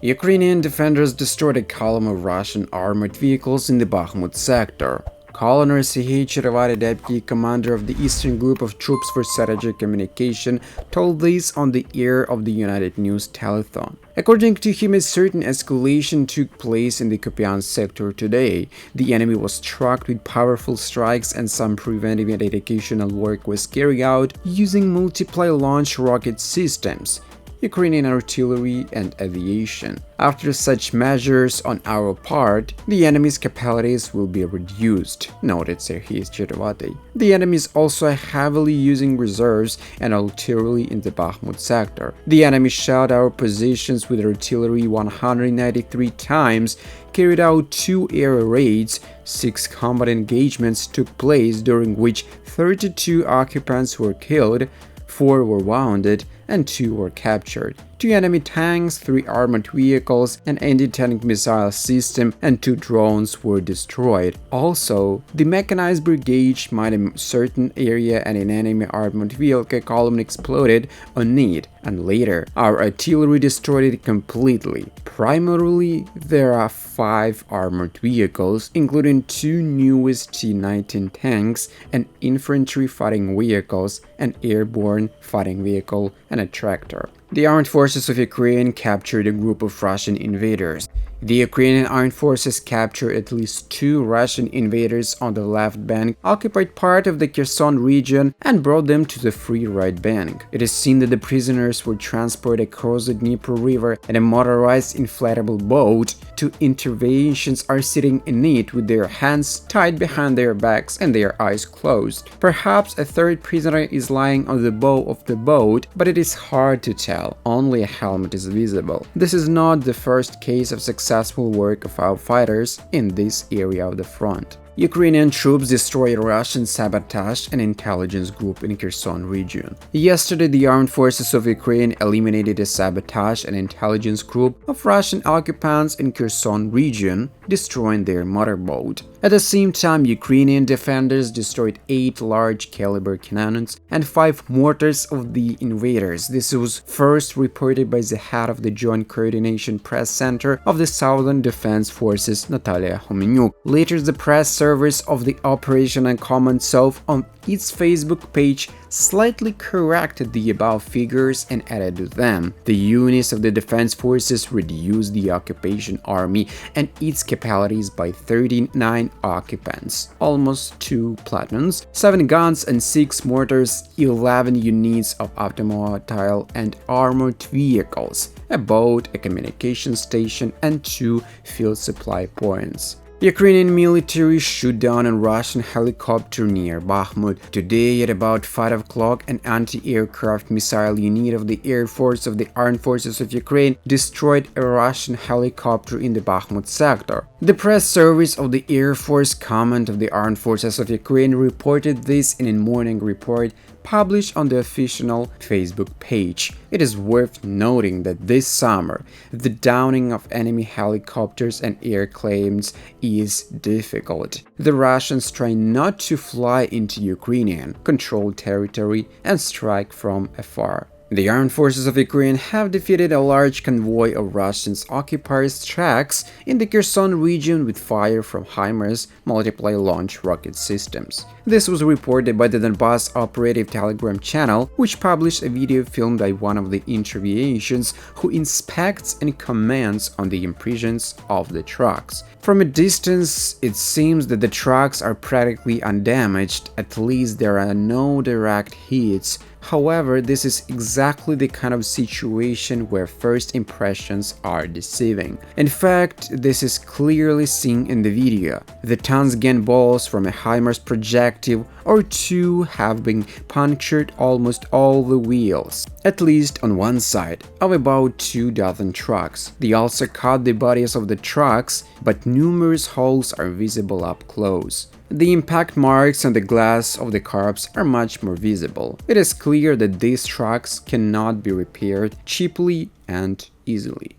Ukrainian defenders destroyed a column of Russian armored vehicles in the Bakhmut sector. Colonel Serhiy Cherevaty, deputy commander of the Eastern Group of Troops for Strategic Communication, told this on the air of the United News telethon. According to him, a certain escalation took place in the Kupyansk sector today. The enemy was struck with powerful strikes and some preventive and educational work was carried out using multiply launch rocket systems, Ukrainian artillery and aviation. After such measures on our part, the enemy's capabilities will be reduced, noted Serhiy Cherevaty. The enemy is also heavily using reserves and artillery in the Bakhmut sector. The enemy shelled our positions with artillery 193 times, carried out 2 air raids, 6 combat engagements took place during which 32 occupants were killed, 4 were wounded, and 2 were captured. 2 enemy tanks, 3 armored vehicles, an anti-tank missile system, and 2 drones were destroyed. Also, the mechanized brigade mined a certain area and an enemy armored vehicle column exploded on it, and later our artillery destroyed it completely. Primarily, there are 5 armored vehicles, including 2 newest T-19 tanks, an infantry fighting vehicles, an airborne fighting vehicle, and a tractor. The armed forces of Ukraine captured a group of Russian invaders. The Ukrainian armed forces captured at least 2 Russian invaders on the left bank, occupied part of the Kherson region, and brought them to the free right bank. It is seen that the prisoners were transported across the Dnieper River in a motorized inflatable boat. 2 interventions are sitting in it with their hands tied behind their backs and their eyes closed. Perhaps a 3rd prisoner is lying on the bow of the boat, but it is hard to tell. Only a helmet is visible. This is not the first case of successful work of our fighters in this area of the front. Ukrainian troops destroyed Russian sabotage and intelligence group in Kherson region. Yesterday, the armed forces of Ukraine eliminated a sabotage and intelligence group of Russian occupants in Kherson region, destroying their motorboat. At the same time, Ukrainian defenders destroyed 8 large-caliber cannons and 5 mortars of the invaders. This was first reported by the head of the Joint Coordination Press Center of the Southern Defense Forces, Natalia Homenyuk. Later, the press service of the Operation and Command South on its Facebook page slightly corrected the above figures and added to them. The units of the defense forces reduced the occupation army and its capabilities by 39 occupants, almost 2 platoons, 7 guns and 6 mortars, 11 units of automobile and armored vehicles, a boat, a communication station, and 2 field supply points. Ukrainian military shoot down a Russian helicopter near Bakhmut. Today at about 5 o'clock, an anti-aircraft missile unit of the Air Force of the Armed Forces of Ukraine destroyed a Russian helicopter in the Bakhmut sector. The press service of the Air Force Command of the Armed Forces of Ukraine reported this in a morning report published on the official Facebook page. It is worth noting that this summer, the downing of enemy helicopters and airplanes is difficult. The Russians try not to fly into Ukrainian controlled territory and strike from afar. The armed forces of Ukraine have defeated a large convoy of Russian occupiers' tracks in the Kherson region with fire from HIMARS multiply-launch rocket systems. This was reported by the Donbass Operative Telegram channel, which published a video filmed by one of the interventions who inspects and comments on the impressions of the trucks. From a distance, it seems that the trucks are practically undamaged, at least there are no direct hits. However, this is exactly the kind of situation where first impressions are deceiving. In fact, this is clearly seen in the video. The tons gain balls from a HIMARS projectile or 2 have been punctured almost all the wheels, at least on one side, of about 2 dozen trucks. They also cut the bodies of the trucks, but numerous holes are visible up close. The impact marks on the glass of the carbs are much more visible. It is clear that these trucks cannot be repaired cheaply and easily.